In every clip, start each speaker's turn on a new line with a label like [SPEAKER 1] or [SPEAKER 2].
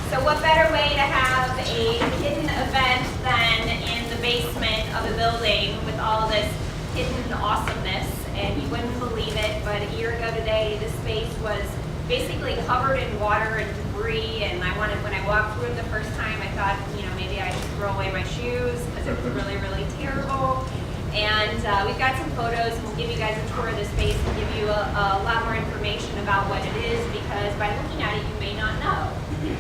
[SPEAKER 1] So what better way to have a hidden event than in the basement of a building with all this hidden awesomeness? And you wouldn't believe it, but a year ago today, this space was basically covered in water and debris. And when I walked through it the first time, I thought, maybe I'd just throw away my shoes because it was really, really terrible. And we've got some photos, and we'll give you guys a tour of the space and give you a lot more information about what it is, because by looking at it, you may not know.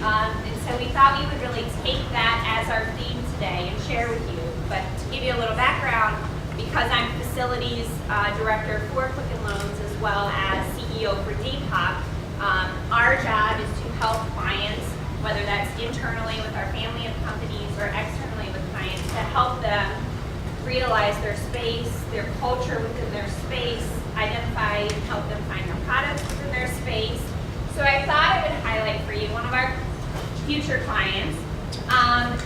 [SPEAKER 1] And so we thought we would really take that as our theme today and share with you. But to give you a little background, because I'm facilities director for Quicken Loans as well as CEO for Depop, our job is to help clients, whether that's internally with our family of companies or externally with clients, to help them realize their space, their culture within their space, identify and help them find their products within their space. So I thought I would highlight for you one of our future clients,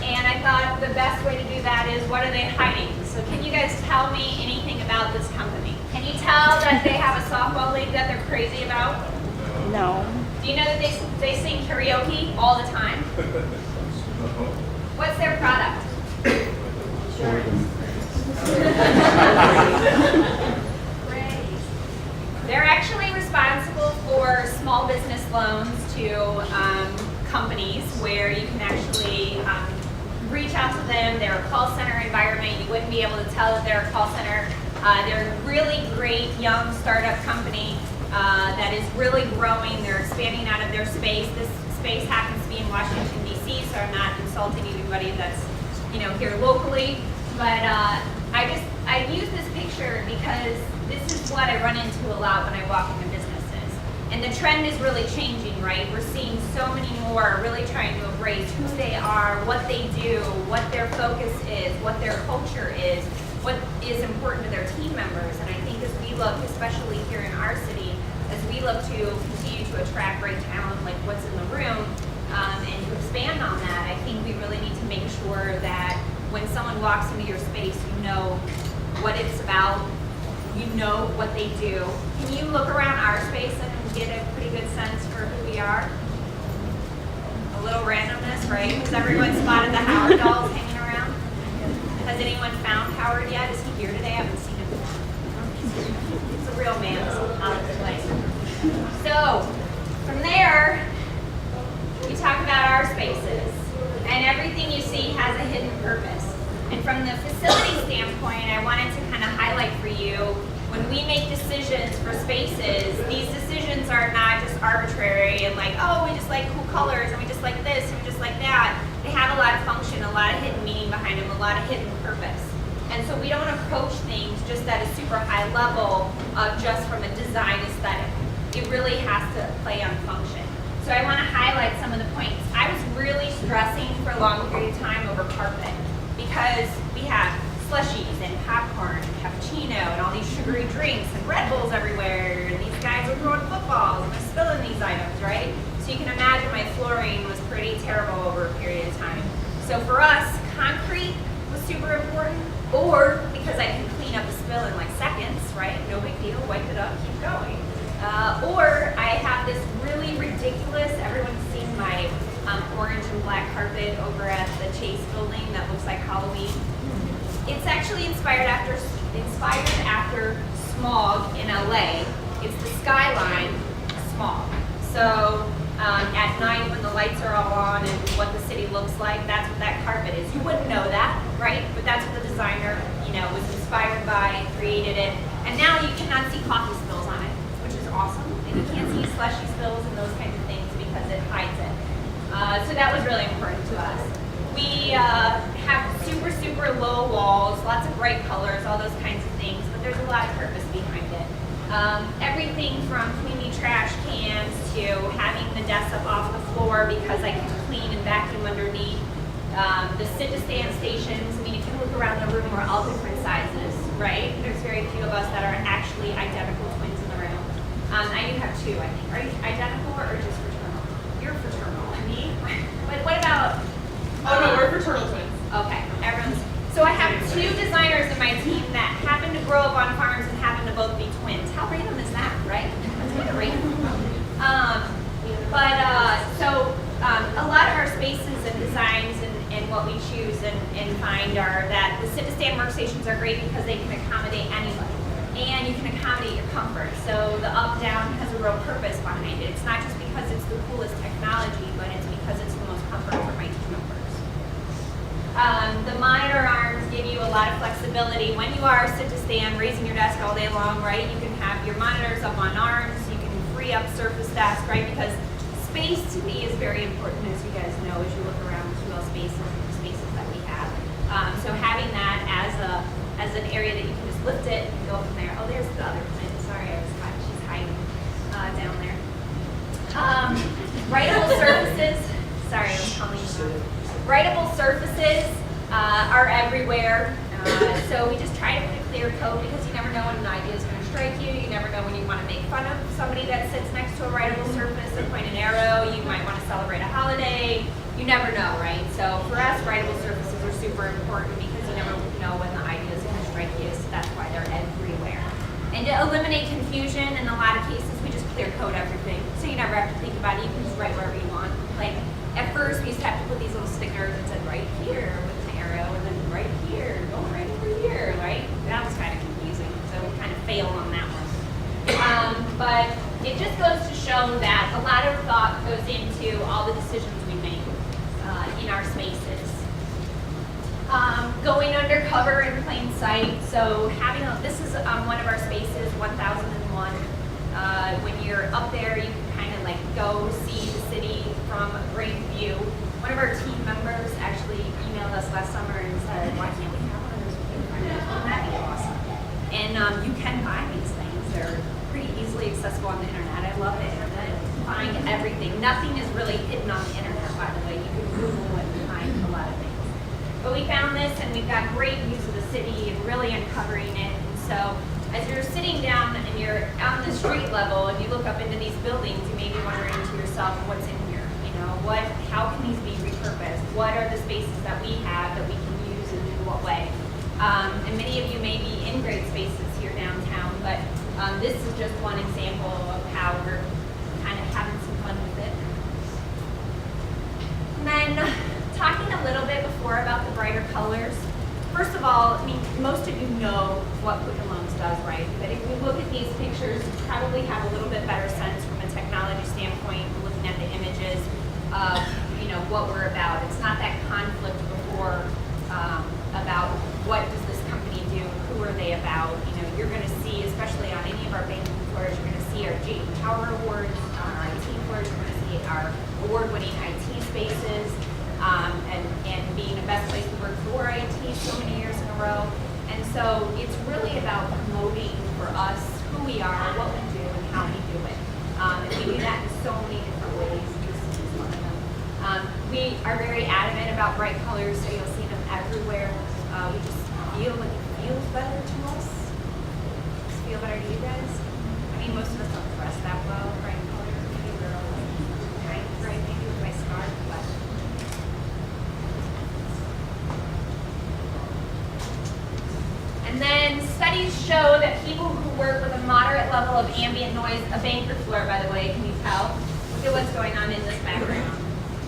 [SPEAKER 1] and I thought the best way to do that is, what are they hiding? So can you guys tell me anything about this company? Can you tell that they have a softball league that they're crazy about?
[SPEAKER 2] No.
[SPEAKER 1] Do you know that they sing karaoke all the time? What's their product? They're actually responsible for small business loans to companies where you can actually reach out to them. They're a call center environment. You wouldn't be able to tell that they're a call center. They're a really great young startup company that is really growing. They're expanding out of their space. This space happens to be in Washington, D.C., so I'm not insulting anybody that's here locally. But I use this picture because this is what I run into a lot when I walk into businesses. And the trend is really changing, right? We're seeing so many more really trying to embrace who they are, what they do, what their focus is, what their culture is, what is important to their team members. And I think as we look, especially here in our city, as we look to continue to attract great talent like what's in the room, and to expand on that, I think we really need to make sure that when someone walks into your space, you know what it's about, you know what they do. Can you look around our space and get a pretty good sense for who we are? A little randomness, right? Has everyone spotted the Howard dolls hanging around? Has anyone found Howard yet? Is he here today? I haven't seen him. It's a real man, out of his way. So, from there, we talk about our spaces. And everything you see has a hidden purpose. And from the facility standpoint, I wanted to kind of highlight for you, when we make decisions for spaces, these decisions are not just arbitrary and like, oh, we just like cool colors and we just like this and we just like that. They have a lot of function, a lot of hidden meaning behind them, a lot of hidden purpose. And so we don't approach things just at a super high level of just from a design aesthetic. It really has to play on function. So I want to highlight some of the points. I was really stressing for a long period of time over carpet, because we have slushies and popcorn and cappuccino and all these sugary drinks and Red Bulls everywhere, and these guys are throwing footballs and they're spilling these items, right? So you can imagine my flooring was pretty terrible over a period of time. So for us, concrete was super important, or because I can clean up a spill in like seconds, right? No big deal, wipe it up, keep going. Or I have this really ridiculous, everyone's seen my orange and black carpet over at the Chase building that looks like Halloween. It's actually inspired after smog in LA. It's the skyline smog. So at night when the lights are all on and what the city looks like, that's what that carpet is. You wouldn't know that, right? But that's what the designer, was inspired by, created it. And now you cannot see coffee spills on it, which is awesome. And you can't see slushy spills and those kinds of things because it hides it. So that was really important to us. We have super, super low walls, lots of bright colors, all those kinds of things, but there's a lot of purpose behind it. Everything from community trash cans to having desks up off the floor because I can clean and vacuum underneath. The sit-to-stand stations, I mean, if you look around the room, we're all different sizes, right? There's very few of us that are actually identical twins in the room. I do have two, I think. Are you identical or just fraternal? You're fraternal. And me? But what about...
[SPEAKER 2] Oh, no, we're fraternal twins.
[SPEAKER 1] Okay, everyone's... So I have two designers in my team that happen to grow up on farms and happen to both be twins. How random is that, right? That's kind of random. A lot of our spaces and designs and what we choose and find are that the sit-to-stand workstations are great because they can accommodate anybody. And you can accommodate your comfort. So the up-down has a real purpose behind it. It's not just because it's the coolest technology, but it's because it's the most comfort for my team members. The monitor arms give you a lot of flexibility. When you are sit-to-stand, raising your desk all day long, right, you can have your monitors up on arms, you can free up surface desk, right, because space to me is very important, as you guys know, as you look around QL spaces and the spaces that we have. So having that as an area that you can just lift it and go from there. Oh, there's the other twin. Sorry, she's hiding down there. Writable surfaces. Sorry, I was calling you. Writable surfaces are everywhere. So we just try to put a clear code because you never know when an idea is going to strike you. You never know when you want to make fun of somebody that sits next to a writable surface or point an arrow. You might want to celebrate a holiday. You never know, right? So for us, writable surfaces are super important because you never know when the idea is going to strike you. So that's why they're everywhere. And to eliminate confusion, in a lot of cases, we just clear code everything. So you never have to think about it. You can just write wherever you want. Like at first, we used to have to put these little stickers that said right here with an arrow, and then right here, go right over here, right? That was kind of confusing. So we kind of fail on that one. But it just goes to show that a lot of thought goes into all the decisions we make in our spaces. Going undercover in plain sight. So this is one of our spaces, 1001. When you're up there, you can kind of like go see the city from a great view. One of our team members actually emailed us last summer and said, why can't we have one of those viewfinders? Wouldn't that be awesome? And you can buy these things. They're pretty easily accessible on the internet. I love the internet. You can find everything. Nothing is really hidden on the internet, by the way. You can Google and find a lot of things. But we found this, and we've got great views of the city and really uncovering it. And so as you're sitting down and you're on the street level and you look up into these buildings, you may be wondering to yourself, what's in here? You know, how can these be repurposed? What are the spaces that we have that we can use and in what way? And many of you may be in great spaces here downtown, but this is just one example of how we're kind of having some fun with it. And then talking a little bit before about the brighter colors. First of all, I mean, most of you know what Quicken Loans does, right? But if we look at these pictures, you probably have a little bit better sense from a technology standpoint, looking at the images of, you know, what we're about. It's not that conflict before about what does this company do, who are they about. You know, you're going to see, especially on any of our banking floors, you're going to see our J.D. Power Awards on our IT floors. You're going to see our award-winning IT spaces. And being the best place to work for IT so many years in a row. And so it's really about promoting for us who we are, what we do, and how we do it. And we do that in so many different ways. This is one of them. We are very adamant about bright colors, so you'll see them everywhere. We just feel like it feels better to us. Does it feel better to you guys? I mean, most of us don't dress that well, bright colors. Maybe we're all like, right, maybe with my scarf, but and then studies show that people who work with a moderate level of ambient noise, a banker floor, by the way, can you tell? Look at what's going on in this background.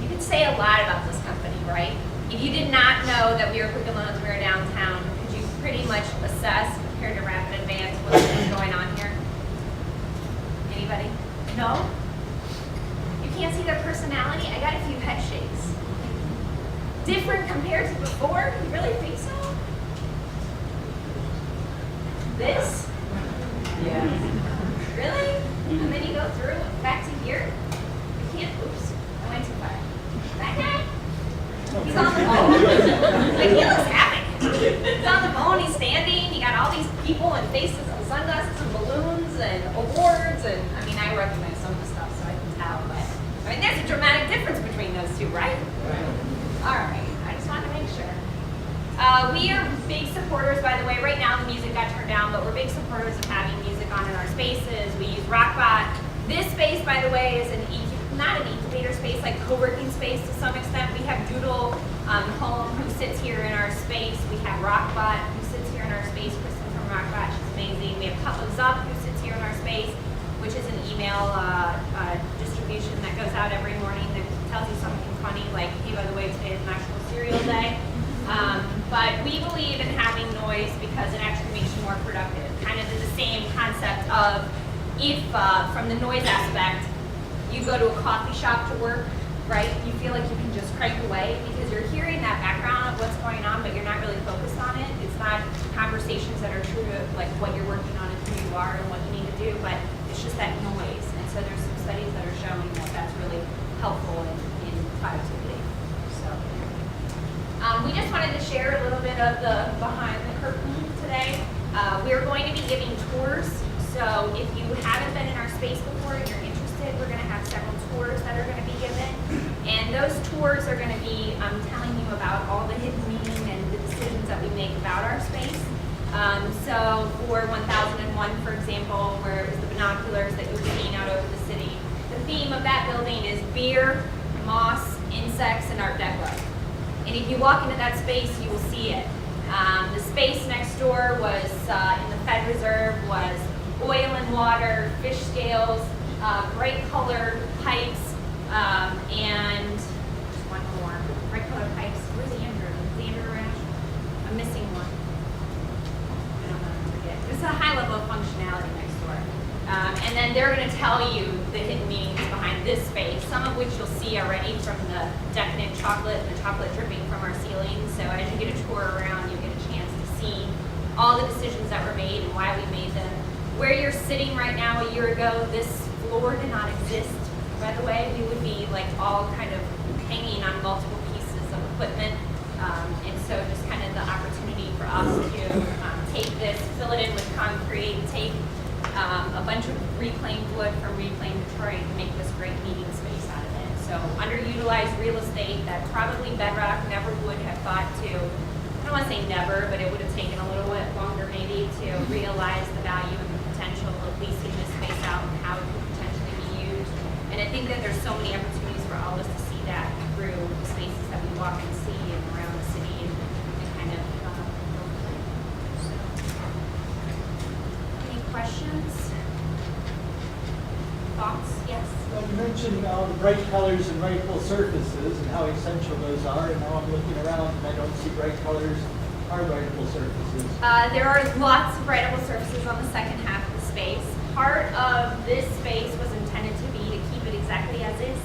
[SPEAKER 1] You could say a lot about this company, right? If you did not know that we were Quicken Loans, we were downtown, could you pretty much assess, compared to Rapid Advance, what's going on here? Anybody? No? You can't see their personality? I got a few head shakes. Different compared to before? You really think so? This?
[SPEAKER 2] Yeah.
[SPEAKER 1] Really? And then you go through back to here? You can't, oops, I went too far. That guy? He's on the phone. Like, he looks happy. He's on the phone, he's standing, you got all these people and faces and sunglasses and balloons and awards, and I mean, I recognize some of the stuff, so I can tell, but I mean, right? All right, I just wanted to make sure. We are big supporters, by the way. Right now the music got turned down, but we're big supporters of having music on in our spaces. We use Rockbot. This space, by the way, is not an incubator space, like co-working space to some extent. We have Doodle Home, who sits here in our space. We have Rockbot, who sits here in our space. Kristen from Rockbot, she's amazing. We have Cup of Zup, who sits here in our space, which is an email distribution that goes out every morning that tells you something funny, like, hey, by the way, today is National Cereal Day. But we believe in having noise because it actually makes you more productive. Kind of the same concept of if, from the noise aspect, you go to a coffee shop to work, right? You feel like you can just crank away because you're hearing that background of what's going on, but you're not really focused on it. It's not conversations that are true to like what you're working on and who you are and what you need to do, but it's just that noise. And so there's some studies that are showing that that's really helpful in productivity. So we just wanted to share a little bit of the behind the curtain today. We're going to be giving tours. So if you haven't been in our space before and you're interested, we're going to have several tours that are going to be given. And those tours are going to be telling you about all the hidden meaning and the decisions that we make about our space. So for 1001, for example, where it was the binoculars that you were seeing out over the city, the theme of that building is beer, moss, insects, and Art Deco. And if you walk into that space, you will see it. The space next door was, in the Fed Reserve, was oil and water, fish scales, bright colored pipes, and just one more. Bright colored pipes. Where's Andrew? Is Andrew around? I'm missing one. I don't know, I forget. There's a high level of functionality next door. And then they're going to tell you the hidden meanings behind this space, some of which you'll see already from the decadent chocolate and the chocolate dripping from our ceiling. So as you get a tour around, you get a chance to see all the decisions that were made and why we made them. Where you're sitting right now, a year ago, this floor did not exist. By the way, we would be like all kind of hanging on multiple pieces of equipment. And so just kind of the opportunity for us to take this, fill it in with concrete, take a bunch of reclaimed wood from Reclaim Detroit and make this great meeting space out of it. So underutilized real estate that probably Bedrock never would have thought to, I don't want to say never, but it would have taken a little bit longer maybe to realize the value and the potential of leasing this space out and how it could potentially be used. And I think that there's so many opportunities for all of us to see that through the spaces that we walk and see and around the city and kind of so. Any questions? Thoughts? Yes?
[SPEAKER 3] Well, you mentioned the bright colors and writable surfaces and how essential those are, and now I'm looking around and I don't see bright colors or writable surfaces.
[SPEAKER 1] There are lots of writable surfaces on the second half of the space. Part of this space was intended to be to keep it exactly as is.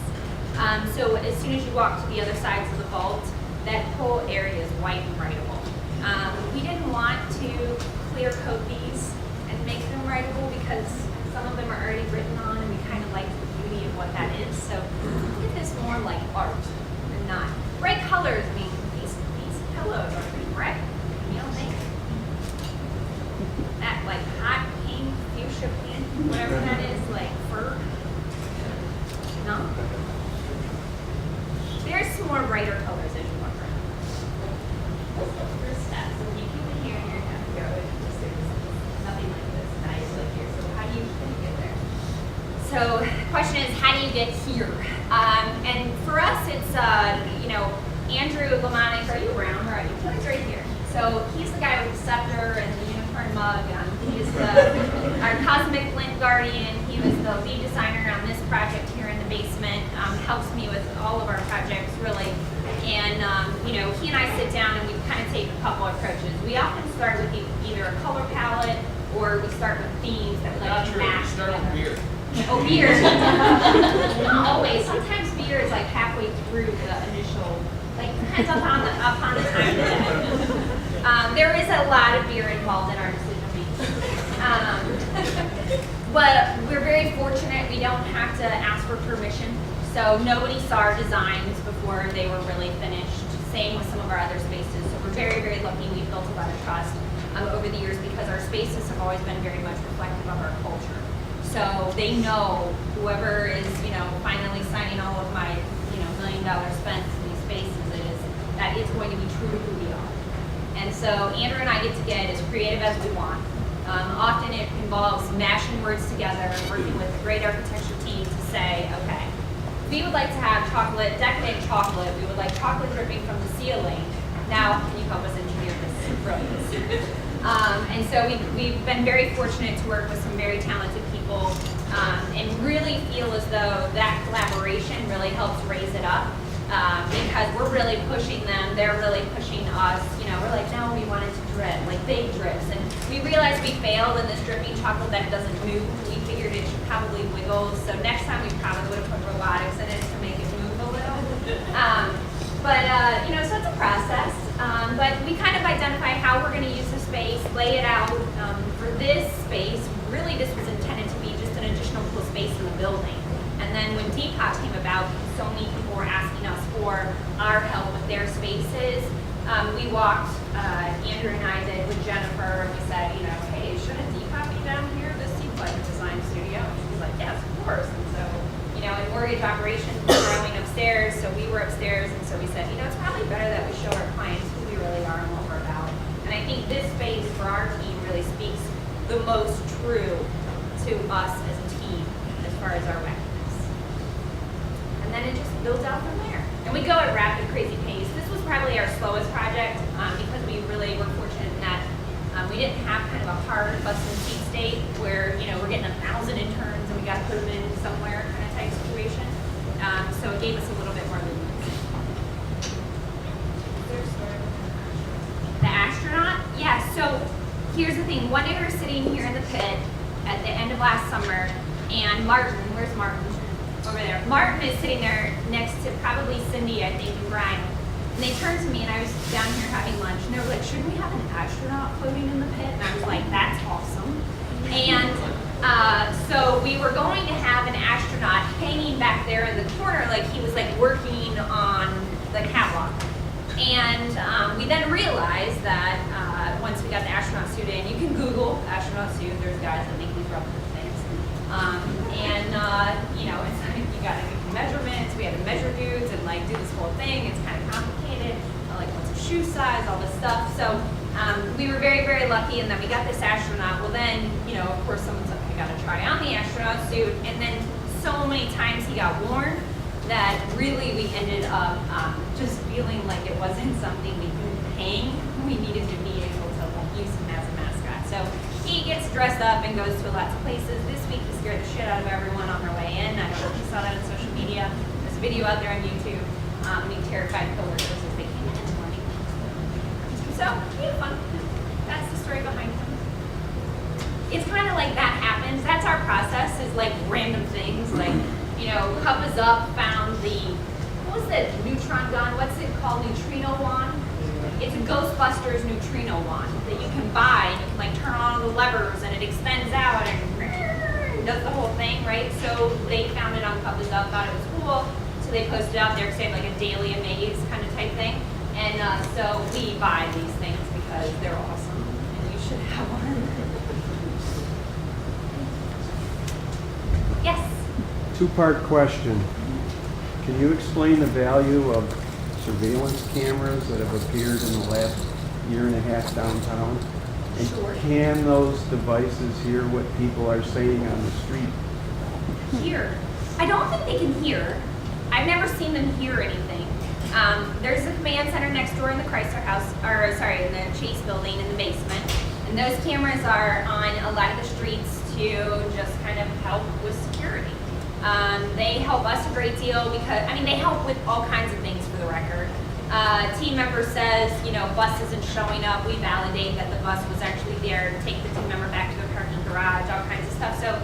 [SPEAKER 1] So as soon as you walk to the other sides of the vault, that whole area is white and writable. We didn't want to clear coat these and make them writable because some of them are already written on and we kind of like the beauty of what that is. So look at this more like art than not. Bright colors, I mean, these pillows are pretty bright. You don't think? That like hot pink, fuchsia pink, whatever that is, like fur. No? There's some more brighter colors as you walk around. First step. So when you come in here, you're going to go just there's nothing like this nice like here. So how do you get there? So the question is, how do you get here? And for us, it's Andrew Lamonic. Are you around? Where are you? He's right here. So he's the guy with the scepter and the unicorn mug. He's our cosmic lint guardian. He was the lead designer on this project here in the basement. Helps me with all of our projects, really. And he and I sit down and we kind of take a couple approaches. We often start with either a color palette or we start with themes that we like to match.
[SPEAKER 4] Start with beer.
[SPEAKER 1] Oh, beer. Not always. Sometimes beer is like halfway through the initial, like depends upon the time of the day. There is a lot of beer involved in our decision making. But we're very fortunate we don't have to ask for permission. So nobody saw our designs before they were really finished. Same with some of our other spaces. So we're very, very lucky we've built a lot of trust over the years because our spaces have always been very much reflective of our culture. So they know whoever is, finally signing all of my, $1 million spent So Andrew and I get to get as creative as we want. Often it involves mashing words together, working with a great architecture team to say, okay, we would like to have chocolate, decadent chocolate. We would like chocolate dripping from the ceiling. Now, can you help us engineer this brilliance? And so we've been very fortunate to work with some very talented people and really feel as though that collaboration really helps raise it up because we're really pushing them. They're really pushing us. You know, we're like, no, we want it to drip, like big drips. And we realized we failed in this dripping chocolate that it doesn't move. We figured it should probably wiggle. So next time we probably would have put robotics in it to make it move a little. You know, so it's a process. But we kind of identify how we're going to use the space, lay it out. For this space, really this was intended to be just an additional cool space in the building. And then when Depop came about, so many people were asking us for our help with their spaces. We walked, Andrew and I did with Jennifer, and we said, you know, hey, shouldn't Depop be down here? This seems like a design studio. And she was like, yes, of course. And so, you know, in mortgage operations, we're growing upstairs, so we were upstairs, and so we said, you know, it's probably better that we show our clients who we really are and what we're about. And I think this space for our team really speaks the most true to us as a team as far as our wackiness. And then it just builds out from there. And we go at rapid, crazy pace. This was probably our slowest project because we really were fortunate in that we didn't have kind of a hard bus and seat state where, you know, we're getting 1,000 interns and we got to put them in somewhere kind of type situation. So it gave us a little bit more leniency. The astronaut? Yeah, so here's the thing. One day we were sitting here in the pit at the end of last summer, and Martin, where's Martin? Over there. Martin is sitting there next to probably Cindy, I think, and Brian. And they turned to me, and I was down here having lunch, and they were like, shouldn't we have an astronaut floating in the pit? And I was like, that's awesome. And so we were going to have an astronaut hanging back there in the corner, like he was like working on the catwalk. And we then realized that once we got the astronaut suit in, you can Google astronaut suit. There's guys that make these replica things. You know, it's like you got to get measurements. We had to measure dudes and like do this whole thing. It's kind of complicated. Like what's a shoe size, all this stuff. So we were very, very lucky, and then we got this astronaut. Well, then, you know, of course, someone's like, I got to try on the astronaut suit, and then so many times he got worn that really we ended up just feeling like it wasn't something we could hang. We needed to be able to like use him as a mascot. So he gets dressed up and goes to lots of places. This week he scared the shit out of everyone on their way in. I don't know if you saw that on social media. There's a video out there on YouTube. He terrified coworkers as they came in the morning. So he had fun. That's the story behind him. It's kind of like that happens. That's our process, is like random things. Like, you know, Cup is Up found the, what was it, neutron gun? What's it called? Neutrino wand? It's a Ghostbusters neutrino wand that you can buy, and you can like turn on all the levers and it extends out and does the whole thing, right? So they found it on Cup is Up, thought it was cool, so they posted it out there saying like a daily amaze kind of type thing. And so we buy these things because they're awesome and you should have one. Yes?
[SPEAKER 4] Two-part question. Can you explain the value of surveillance cameras that have appeared in the last year and a half downtown? And
[SPEAKER 1] Sure.
[SPEAKER 4] can those devices hear what people are saying on the street?
[SPEAKER 1] Hear. I don't think they can hear. I've never seen them hear anything. There's a command center next door in the Chrysler House, or sorry, in the Chase building in the basement. And those cameras are on a lot of the streets to just kind of help with security. They help us a great deal because, I mean, they help with all kinds of things for the record. Team member says, you know, bus isn't showing up, we validate that the bus was actually there, take the team member back to their parking garage, all kinds of stuff. So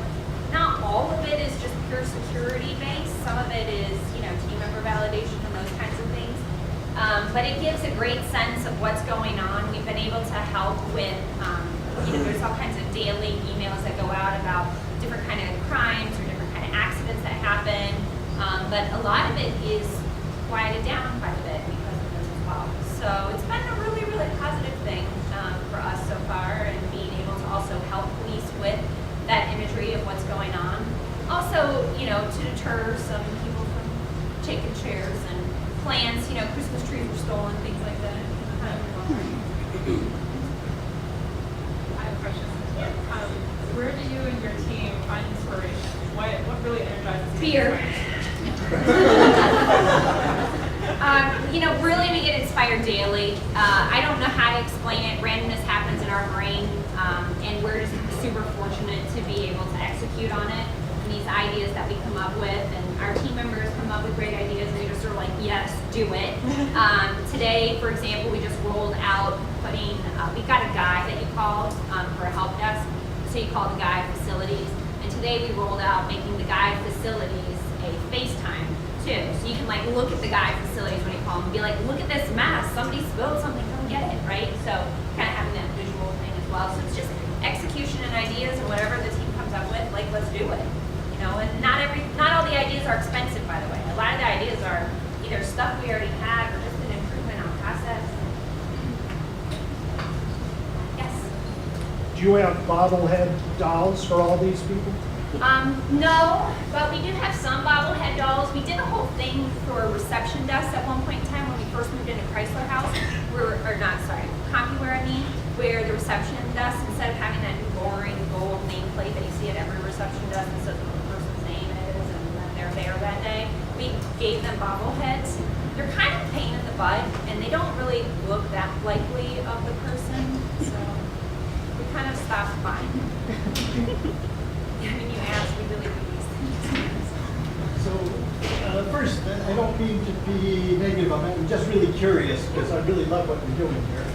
[SPEAKER 1] not all of it is just pure security based. Some of it is, you know, team member validation and those kinds of things. But it gives a great sense of what's going on. We've been able to help with, you know, there's all kinds of daily emails that go out about different kind of crimes or different kind of accidents that happen. But a lot of it is quieted down quite a bit because of this as well. So it's been a really, really positive thing for us so far, and being able to also help police with that imagery of what's going on. Also, you know, to deter some people from taking chairs and plants, you know, Christmas trees were stolen, things like that.
[SPEAKER 2] I have a question. Where do you and your team find inspiration? What really energizes you?
[SPEAKER 1] Beer. Really we get inspired daily. I don't know how to explain it. Randomness happens in our brain, and we're just super fortunate to be able to execute on it. And these ideas that we come up with, and our team members come up with great ideas, and we just are like, yes, do it. Today, for example, we just rolled out we've got a guy that you called for a help desk. So you call the guy facilities. And today we rolled out making the guy facilities a FaceTime too. So you can like look at the guy facilities when you call him and be like, look at this mess. Somebody spilled something, come get it, right? So kind of having that visual thing as well. So it's just execution and ideas and whatever the team comes up with, like let's do it. And not all the ideas are expensive, by the way. A lot of the ideas are either stuff we already have or just an improvement on process. Yes.
[SPEAKER 5] Do you have bobblehead dolls for all these people?
[SPEAKER 1] No, but we do have some bobblehead dolls. We did a whole thing for a reception desk at one point in time when we first moved into Chrysler House, CompuWare, where the reception desk, instead of having that boring gold nameplate that you see at every reception desk that says what the person's name is and then they're there that day, we gave them bobbleheads. They're kind of a pain in the butt, and they don't really look that likely of the person, so we kind of stopped buying them. I mean, you asked, we really do these things.
[SPEAKER 3] So, first, I don't mean to be negative on it. I'm just really curious because I really love what you're doing here.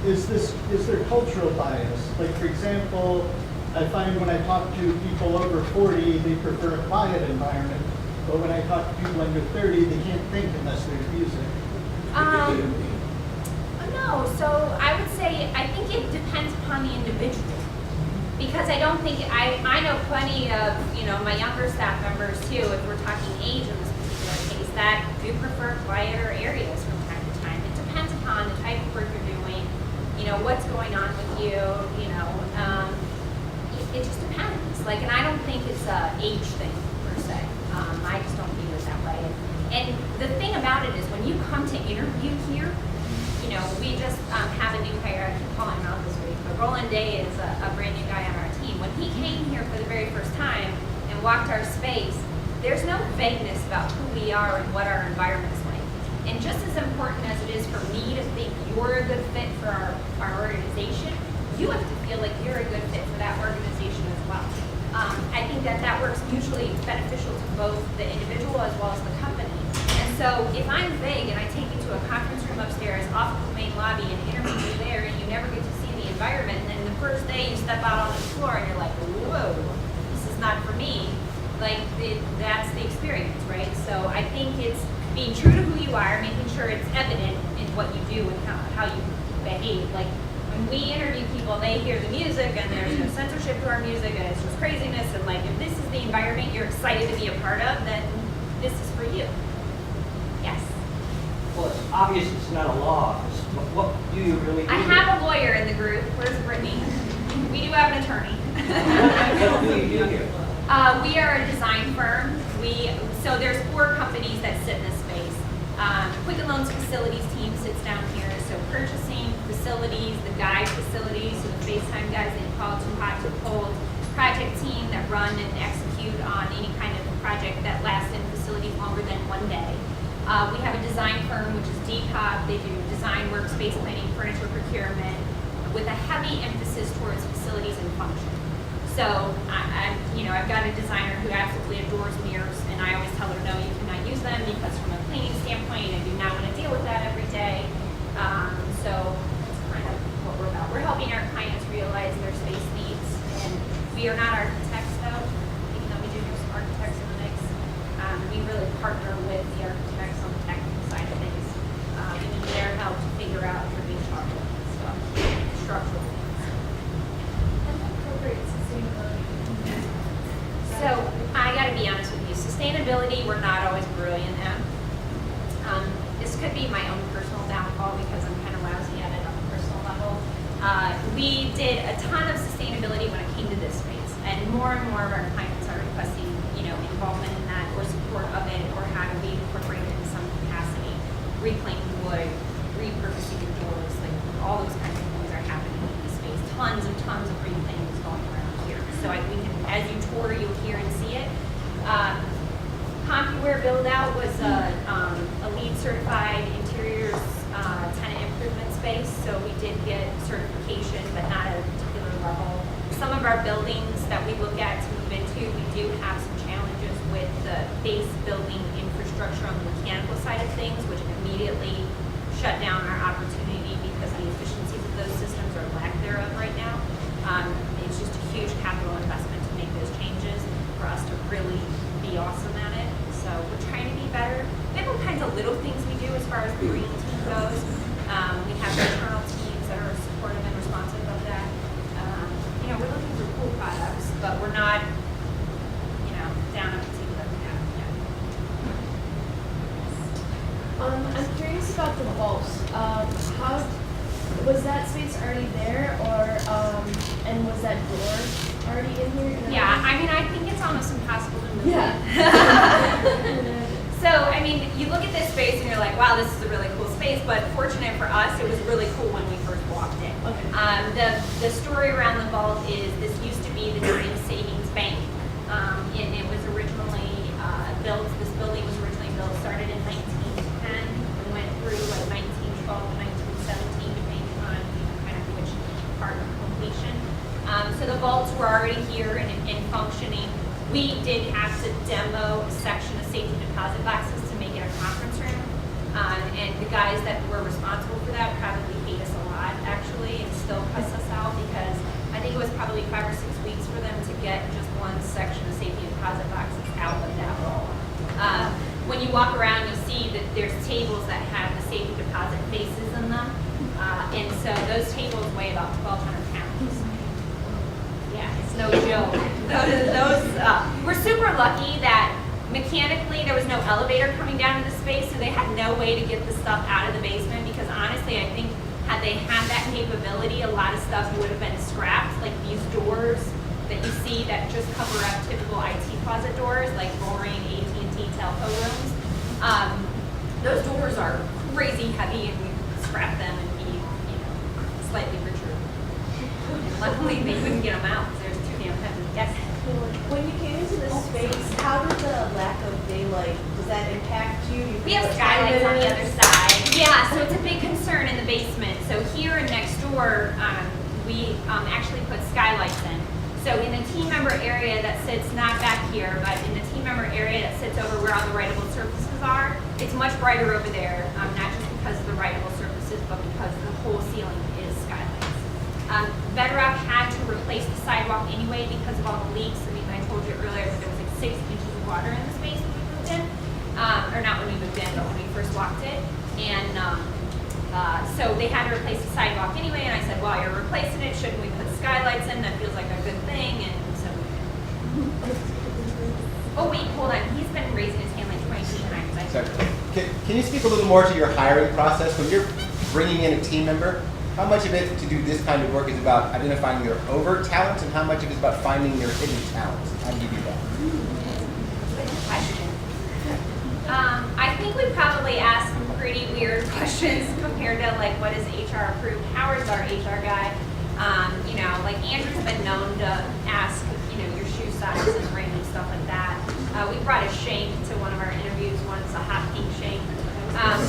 [SPEAKER 3] Is there cultural bias? Like, for example, I find when I talk to people over 40, they prefer a quiet environment. But when I talk to people under 30, they can't think unless there's music.
[SPEAKER 1] No, so I would say, I think it depends upon the individual. Because I don't think, I know plenty of, my younger staff members too, if we're talking age in this particular case, that do prefer quieter areas from time to time. It depends upon the type of work you're doing, what's going on with you, it just depends. Like, and I don't think it's a age thing per se. I just don't view it that way. And the thing about it is when you come to interview here, we just have a new hire, I keep calling him out this week, but Roland Day is a brand new guy on our team. When he came here for the very first time and walked our space, there's no vagueness about who we are and what our environment is like. And just as important as it is for me to think you're a good fit for our organization, you have to feel like you're a good fit for that organization as well. I think that works mutually beneficial to both the individual as well as the company. And so if I'm vague and I take you to a conference room upstairs off of the main lobby and interview you there and you never get to see the environment, and then the first day you step out on the floor and you're like, whoa, this is not for me, like that's the experience, right? So I think it's being true to who you are, making sure it's evident in what you do and how you behave. Like when we interview people, they hear the music and there's no censorship to our music and it's just craziness, and like if this is the environment you're excited to be a part of, then this is for you. Yes.
[SPEAKER 6] Well, it's obvious it's not a law office, but what do you really do?
[SPEAKER 1] I have a lawyer in the group. Where's Brittany? We do have an attorney.
[SPEAKER 6] What do you do here?
[SPEAKER 1] We are a design firm. So there's 4 companies that sit in this space. Quicken Loans facilities team sits down here. So purchasing, facilities, the guide facilities, so the FaceTime guys that you call too hot, too cold, project team that run and execute on any kind of project that lasts in facilities longer than 1 day. We have a design firm, which is Depop. They do design, workspace planning, furniture procurement, with a heavy emphasis towards facilities and function. So I've got a designer who absolutely adores mirrors, and I always tell her, no, you cannot use them because from a cleaning standpoint, I do not want to deal with that every day. So that's kind of what we're about. We're helping our clients realize their space needs, and we are not architects though, even though we do have some architects in the mix. We really partner with the architects on the technical side of things. We need their help to figure out if we're being structural things.
[SPEAKER 2] Appropriate sustainability.
[SPEAKER 1] So I got to be honest with you, sustainability we're not always brilliant at. This could be my own personal downfall because I'm kind of lousy at it on a personal level. We did a ton of sustainability when it came to this space, and more of our clients are requesting, involvement in that or support of it, or how do we incorporate it in some capacity, reclaiming wood, repurposing your doors, like software build out was a LEED certified interiors tenant improvement space, so we did get certification, but not at a particular level. Some of our buildings that we look at to move into, we do have some challenges with the base building infrastructure on the mechanical side of things, which immediately shut down our opportunity because the efficiencies of those systems are lack thereof right now. It's just a huge capital investment to make those changes for us to really be awesome at it. So we're trying to be better. We have all kinds of little things we do as far as the green team goes. We have internal teams that are supportive and responsive of that. We're looking for cool products, but we're not, down up to see what we have yet.
[SPEAKER 7] I'm curious about the vaults. How was that space already there, or and was that door already in here?
[SPEAKER 1] Yeah, I think it's almost impossible to move
[SPEAKER 7] Yeah.
[SPEAKER 1] it. So, you look at this space and you're like, wow, this is a really cool space, but fortunate for us, it was really cool when we first walked in.
[SPEAKER 7] Okay.
[SPEAKER 1] The story around the vault is this used to be the Dream Savings Bank, and it was originally built, this building was originally built, started in 1910, and went through 1912, 1917, depending on kind of which part of completion. So the vaults were already here and functioning. We did have to demo a section of safety deposit boxes to make it a conference room. And the guys that were responsible for that probably hate us a lot, actually, and still cuss us out because I think it was probably 5 or 6 weeks for them to get just one section of safety deposit boxes out of that wall. When you walk around, you'll see that there's tables that have the safety deposit faces in them. And so those tables weigh about 1,200 pounds. Yeah, it's no joke. We're super lucky that mechanically there was no elevator coming down into the space, so they had no way to get the stuff out of the basement because honestly, I think had they had that capability, a lot of stuff would have been scrapped, like these doors that you see that just cover up typical IT closet doors, like roaring AT&T telco rooms. Those doors are crazy heavy and we scrap them and be, slightly richer. And luckily they couldn't get them out because they're too damn heavy. Yes?
[SPEAKER 8] When you came into this space, how did the lack of daylight, does that impact you?
[SPEAKER 1] We have skylights on the other side. Yeah, so it's a big concern in the basement. So here and next door, we actually put skylights in. So in the team member area that sits, not back here, but in the team member area that sits over where all the writable surfaces are, it's much brighter over there, not just because of the writable surfaces, but because the whole ceiling is skylights. Bedrock had to replace the sidewalk anyway because of all the leaks. I told you earlier that there was like 6 inches of water in the space when we moved in, or not when we moved in, but when we first walked it. And so they had to replace the sidewalk anyway. And I said, well, you're replacing it. Shouldn't we put skylights in? That feels like a good thing. And so we did. Oh wait, hold on. He's been raising his hand like 22 times.
[SPEAKER 9] Can you speak a little more to your hiring process? When you're bringing in a team member, how much of it to do this kind of work is about identifying your overt talents and how much of it is about finding your hidden talents? How do you do that?
[SPEAKER 1] Good question. I think we probably asked some pretty weird questions compared to like what is HR approved? Howard's our HR guy. Like Andrew's been known to ask, your shoe size and random stuff like that. We brought a shake to one of our interviews once, a hot pink shake.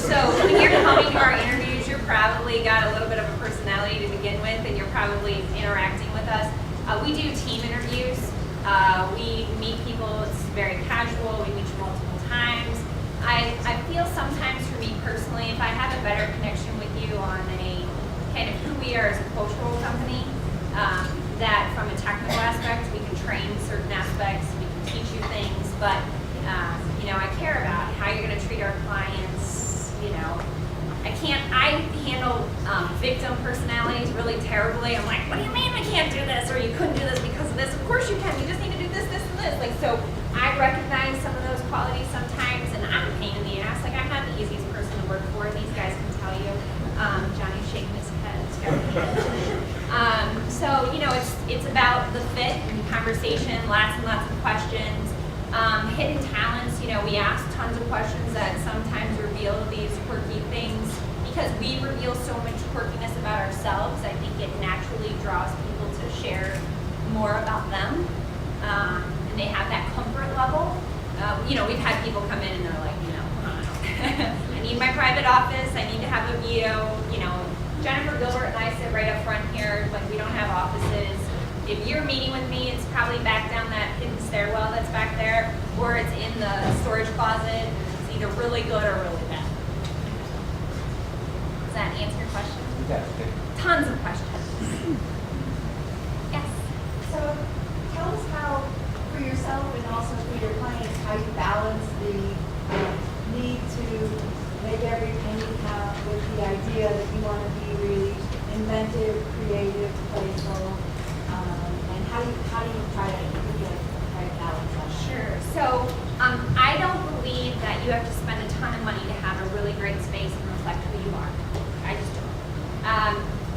[SPEAKER 1] So when you're coming to our interviews, you're probably got a little bit of a personality to begin with, and you're probably interacting with us. We do team interviews. We meet people, it's very casual. We meet you multiple times. I feel sometimes for me personally, if I have a better connection with you on a kind of who we are as a cultural company, that from a technical aspect, we can train certain aspects, we can teach you things, but I care about how you're going to treat our clients. I handle victim personalities really terribly. I'm like, what do you mean we can't do this, or you couldn't do this because of this? Of course you can. You just need to do this, this, and this. So I recognize some of those qualities sometimes, and I'm a pain in the ass. I'm not the easiest person to work for. These guys can tell you. Johnny's shaking his head. So it's about the fit and conversation, lots and lots of questions. Hidden talents, we ask tons of questions that sometimes reveal these quirky things. Because we reveal so much quirkiness about ourselves, I think it naturally draws people to share more about them. And they have that comfort level. we've had people come in and they're like, I need my private office, I need to have a view, Jennifer Gilbert and I sit right up front here, like we don't have offices. If you're meeting with me, it's probably back down that hidden stairwell that's back there, or it's in the storage closet. It's either really good or really bad. Does that answer your question?
[SPEAKER 9] Yes, okay.
[SPEAKER 1] Tons of questions. Yes.
[SPEAKER 10] So tell us how, for yourself and also for your clients, how you balance the need to make every penny count with the idea that you want to be really inventive, creative, playful, and how do you try to balance that?
[SPEAKER 1] Sure. So I don't believe that you have to spend a ton of money to have a really great space and reflect who you are. I just don't.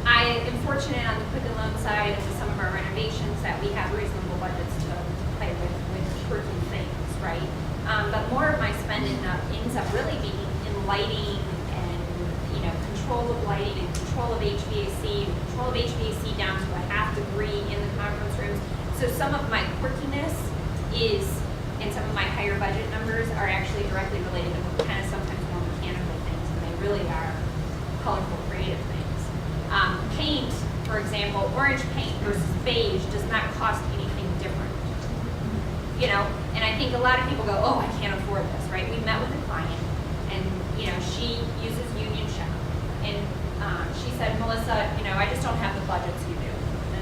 [SPEAKER 1] I am fortunate on the quick and loan side and with some of our renovations that we have reasonable budgets to play with quirky things, right? But more of my spending ends up really being in lighting and control of lighting and control of HVAC down to a half degree in the conference rooms. So some of my quirkiness and some of my higher budget numbers are actually directly related to kind of sometimes more mechanical things, and they really are colorful, creative things. Paint, for example, orange paint versus beige does not cost anything different. And I think a lot of people go, oh, I can't afford this, right? We met with a client, and she uses Union Shop, and she said, Melissa, I just don't have the budgets you do.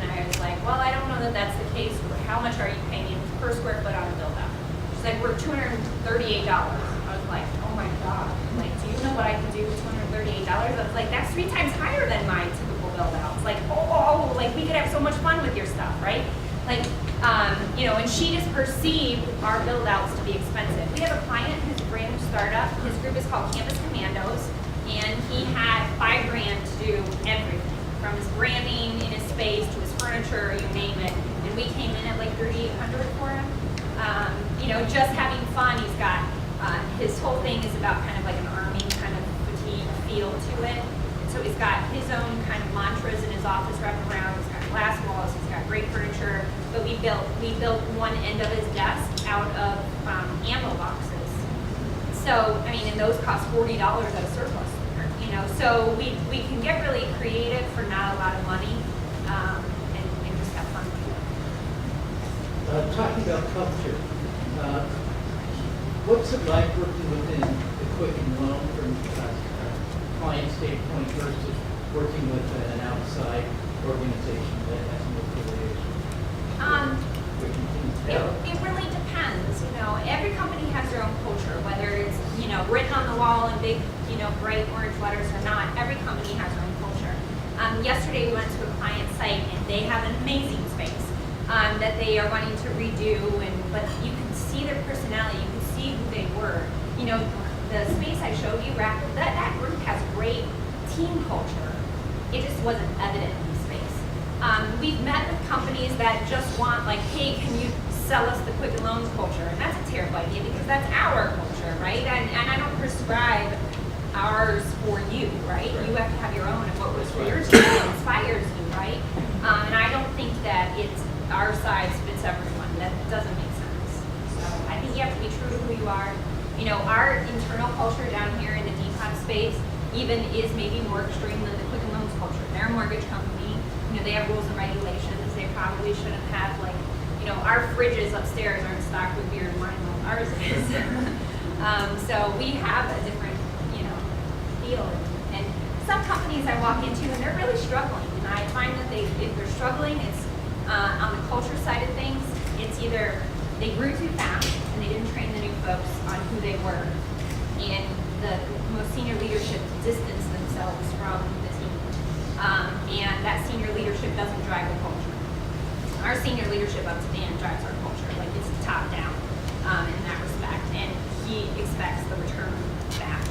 [SPEAKER 1] And I was like, well, I don't know that that's the case. How much are you paying per square foot on a build out? She's like, we're $238. I was like, oh my God. Like, do you know what I can do with $238? I was like, that's 3 times higher than my typical build outs. Like, like we could have so much fun with your stuff, right? Like, and she just perceived our build outs to be expensive. We have a client who's a brand new startup. His group is called Campus Commandos, and he had $5 grand to do everything, from his branding in his space to his furniture, you name it. And we came in at like $3,800 for him. Just having fun. He's got his whole thing is about kind of like an army kind of fatigue feel to it. And so he's got his own kind of mantras in his office wrapped around. He's got glass walls. He's got great furniture. But we built one end of his desk out of ammo boxes. So and those cost $40 at a surplus store. So we can get really creative for not a lot of money, and just have fun.
[SPEAKER 11] Talking about culture, what's it like working within the quick and loan from client standpoint versus working with an outside organization that has no affiliation?
[SPEAKER 1] It really depends. Every company has their own culture, whether it's written on the wall in big bright orange letters or not. Every company has their own culture. Yesterday we went to a client site and they have an amazing space that they are wanting to redo, but you can see their personality, you can see who they were. The space I showed you, that group has great team culture. It just wasn't evident in the space. We've met with companies that just want hey, can you sell us the quick and loans culture? And that's a terrible idea because that's our culture, right? And I don't prescribe ours for you, right? You have to have your own, and what works for your team inspires you, right? And I don't think that it's our size fits everyone. That doesn't make sense. So I think you have to be true to who you are. Our internal culture down here in the depot space even is maybe more extreme than the quick and loans culture. They're a mortgage company. They have rules and regulations. They probably shouldn't have our fridges upstairs aren't stocked with beer and wine like ours is. So we have a different feel. And some companies I walk into and they're really struggling, and I find that if they're struggling, it's on the culture side of things. It's either they grew too fast and they didn't train the new folks on who they were, and the most senior leadership distanced themselves from the team, and that senior leadership doesn't drive the culture. Our senior leadership up to Dan drives our culture, it's top down in that respect, and he expects the return back.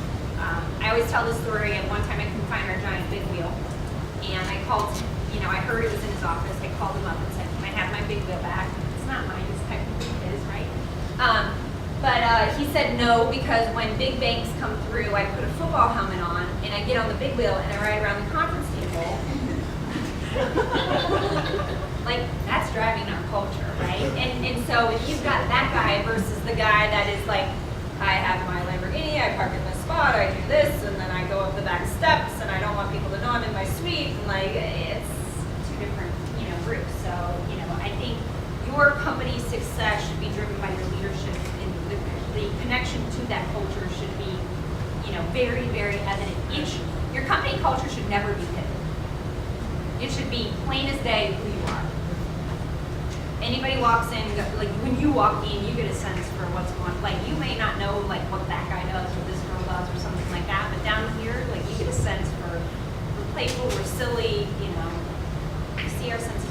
[SPEAKER 1] I always tell the story of one time I couldn't find our giant big wheel, and I called, I heard it was in his office. I called him up and said, can I have my big wheel back? It's not mine, it's technically his, right? But he said no, because when big banks come through, I put a football helmet on, and I get on the big wheel, and I ride around the conference table. like, that's driving our culture, right? And so if you've got that guy versus the guy that is like, I have my Lamborghini, I park in this spot, I do this, and then I go up the back steps, and I don't want people to know I'm in my suite, and like, it's two different, groups. So, I think your company's success should be driven by your leadership, and the connection to that culture should be, very, very evident. Your company culture should never be hidden. It should be plain as day who you are. Anybody walks in, like when you walk in, you get a sense for what's going on. Like you may not know like what that guy does or this girl does or something like that, but down here, like you get a sense for we're playful, we're silly, you see our sense of